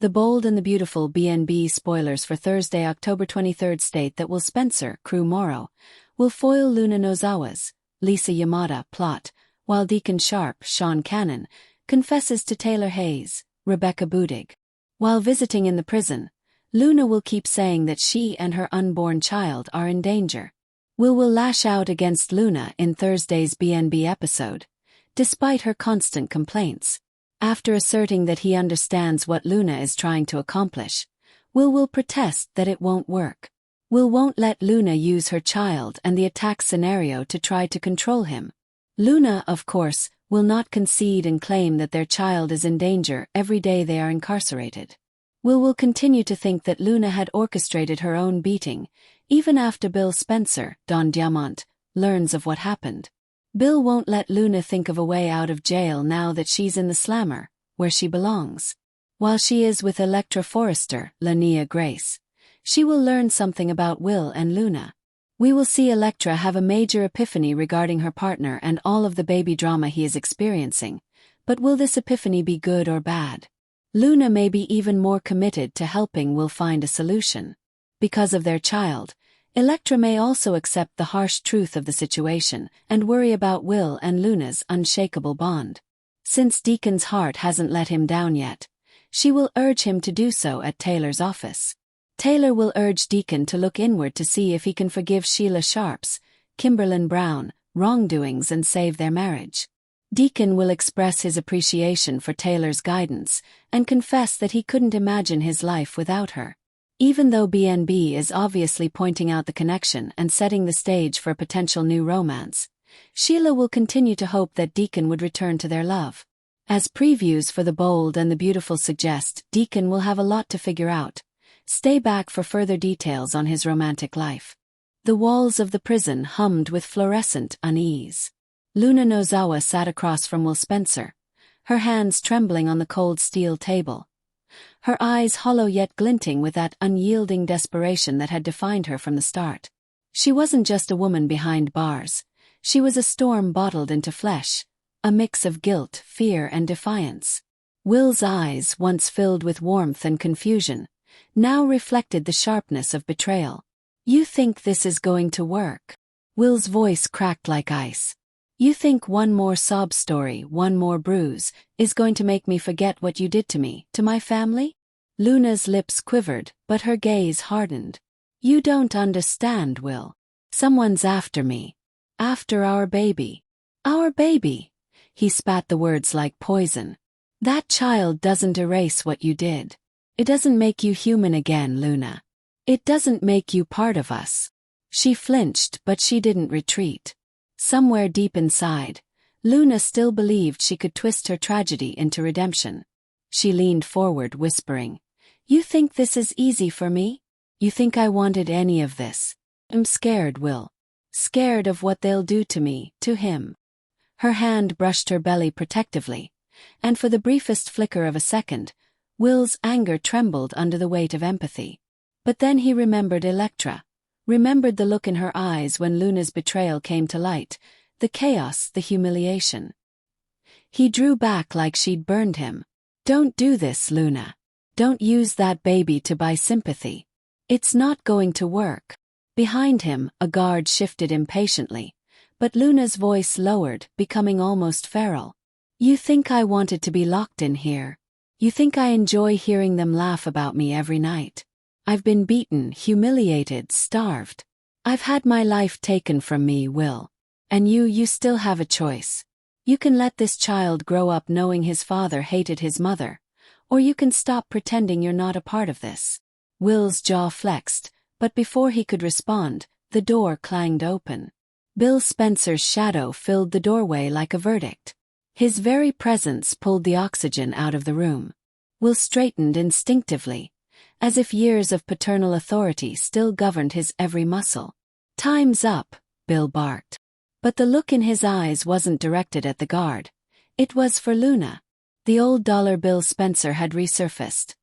The Bold and the Beautiful BNB spoilers for Thursday, October 23 state that Will Spencer, Crew Morrow, will foil Luna Nozawa's, Lisa Yamada, plot, while Deacon Sharp, Sean Cannon, confesses to Taylor Hayes, Rebecca Budig. While visiting in the prison, Luna will keep saying that she and her unborn child are in danger. Will lash out against Luna in Thursday's BNB episode, despite her constant complaints. After asserting that he understands what Luna is trying to accomplish, Will protest that it won't work. Will won't let Luna use her child and the attack scenario to try to control him. Luna, of course, will not concede and claim that their child is in danger every day they are incarcerated. Will continue to think that Luna had orchestrated her own beating, even after Bill Spencer, Don Diamant, learns of what happened. Bill won't let Luna think of a way out of jail now that she's in the slammer, where she belongs. While she is with Electra Forrester, Lania Grace, she will learn something about Will and Luna. We will see Electra have a major epiphany regarding her partner and all of the baby drama he is experiencing, but will this epiphany be good or bad? Luna may be even more committed to helping Will find a solution. Because of their child, Electra may also accept the harsh truth of the situation and worry about Will and Luna's unshakable bond. Since Deacon's heart hasn't let him down yet, she will urge him to do so at Taylor's office. Taylor will urge Deacon to look inward to see if he can forgive Sheila Sharp's, Kimberlyn Brown, wrongdoings and save their marriage. Deacon will express his appreciation for Taylor's guidance and confess that he couldn't imagine his life without her. Even though BNB is obviously pointing out the connection and setting the stage for a potential new romance, Sheila will continue to hope that Deacon would return to their love. As previews for The Bold and the Beautiful suggest, Deacon will have a lot to figure out. Stay back for further details on his romantic life. The walls of the prison hummed with fluorescent unease. Luna Nozawa sat across from Will Spencer, her hands trembling on the cold steel table. Her eyes hollow yet glinting with that unyielding desperation that had defined her from the start. She wasn't just a woman behind bars, she was a storm bottled into flesh, a mix of guilt, fear and defiance. Will's eyes, once filled with warmth and confusion, now reflected the sharpness of betrayal. "You think this is going to work?" Will's voice cracked like ice. "You think one more sob story, one more bruise, is going to make me forget what you did to me, to my family?" Luna's lips quivered, but her gaze hardened. "You don't understand, Will. Someone's after me. After our baby." "Our baby?" He spat the words like poison. "That child doesn't erase what you did. It doesn't make you human again, Luna. It doesn't make you part of us." She flinched, but she didn't retreat. Somewhere deep inside, Luna still believed she could twist her tragedy into redemption. She leaned forward, whispering, "You think this is easy for me? You think I wanted any of this? I'm scared, Will. Scared of what they'll do to me, to him." Her hand brushed her belly protectively, and for the briefest flicker of a second, Will's anger trembled under the weight of empathy. But then he remembered Electra. Remembered the look in her eyes when Luna's betrayal came to light, the chaos, the humiliation. He drew back like she'd burned him. "Don't do this, Luna. Don't use that baby to buy sympathy. It's not going to work." Behind him, a guard shifted impatiently, but Luna's voice lowered, becoming almost feral. "You think I wanted to be locked in here? You think I enjoy hearing them laugh about me every night? I've been beaten, humiliated, starved. I've had my life taken from me, Will. And you still have a choice. You can let this child grow up knowing his father hated his mother, or you can stop pretending you're not a part of this." Will's jaw flexed, but before he could respond, the door clanged open. Bill Spencer's shadow filled the doorway like a verdict. His very presence pulled the oxygen out of the room. Will straightened instinctively, as if years of paternal authority still governed his every muscle. "Time's up," Bill barked. But the look in his eyes wasn't directed at the guard. It was for Luna. The old dollar Bill Spencer had resurfaced.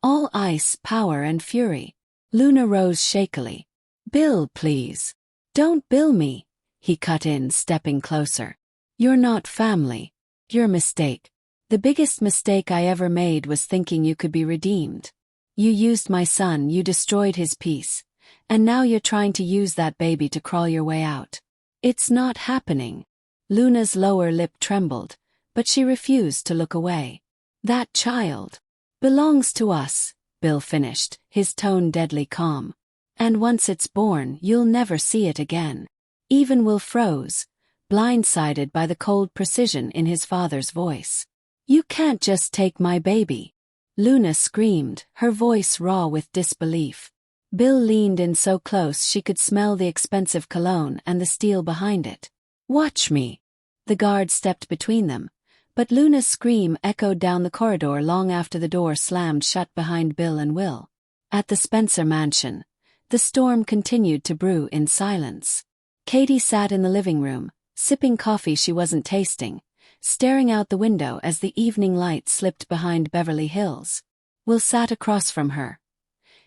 All ice, power and fury. Luna rose shakily. "Bill, please. Don't bill me," he cut in, stepping closer. "You're not family. You're a mistake. The biggest mistake I ever made was thinking you could be redeemed. You used my son, you destroyed his peace, and now you're trying to use that baby to crawl your way out. It's not happening. Luna's lower lip trembled, but she refused to look away. That child belongs to us, Bill finished, his tone deadly calm. And once it's born, you'll never see it again. Even Will froze, blindsided by the cold precision in his father's voice. You can't just take my baby. Luna screamed, her voice raw with disbelief. Bill leaned in so close she could smell the expensive cologne and the steel behind it. Watch me. The guard stepped between them, but Luna's scream echoed down the corridor long after the door slammed shut behind Bill and Will. At the Spencer mansion, the storm continued to brew in silence. Katie sat in the living room, sipping coffee she wasn't tasting, staring out the window as the evening light slipped behind Beverly Hills. Will sat across from her,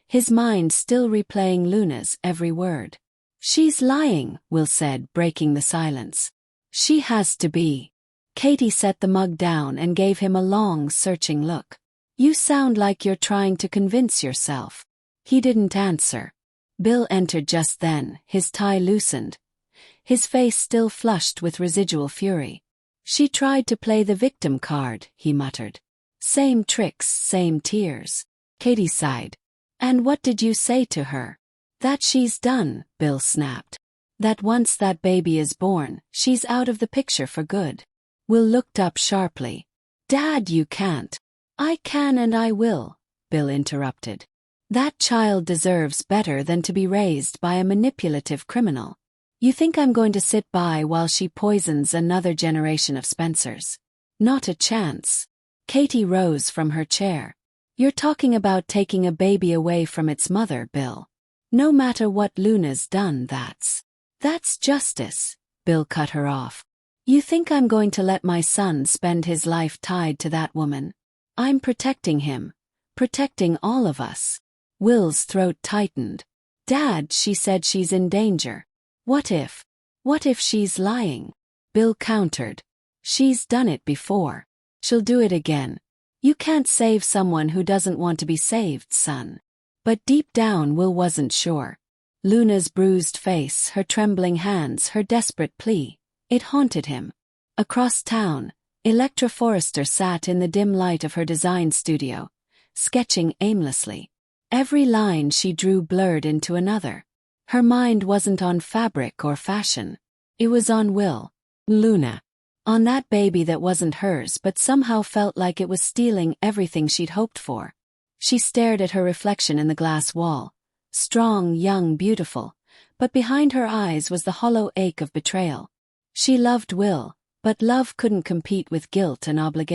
his mind still replaying Luna's every word. She's lying, Will said, breaking the silence. She has to be. Katie set the mug down and gave him a long, searching look. You sound like you're trying to convince yourself. He didn't answer. Bill entered just then, his tie loosened, his face still flushed with residual fury. She tried to play the victim card, he muttered. Same tricks, same tears. Katie sighed. And what did you say to her? That she's done, Bill snapped. That once that baby is born, she's out of the picture for good. Will looked up sharply. Dad, you can't. I can and I will, Bill interrupted. That child deserves better than to be raised by a manipulative criminal. You think I'm going to sit by while she poisons another generation of Spencers? Not a chance. Katie rose from her chair. You're talking about taking a baby away from its mother, Bill. No matter what Luna's done, that's justice, Bill cut her off. You think I'm going to let my son spend his life tied to that woman? I'm protecting him, protecting all of us. Will's throat tightened. Dad, she said she's in danger. What if she's lying? Bill countered. She's done it before. She'll do it again. You can't save someone who doesn't want to be saved, son. But deep down Will wasn't sure. Luna's bruised face, her trembling hands, her desperate plea. It haunted him. Across town, Electra Forrester sat in the dim light of her design studio, sketching aimlessly. Every line she drew blurred into another. Her mind wasn't on fabric or fashion. It was on Will. Luna. On that baby that wasn't hers but somehow felt like it was stealing everything she'd hoped for. She stared at her reflection in the glass wall. Strong, young, beautiful, but behind her eyes was the hollow ache of betrayal. She loved Will, but love couldn't compete with guilt and obligation.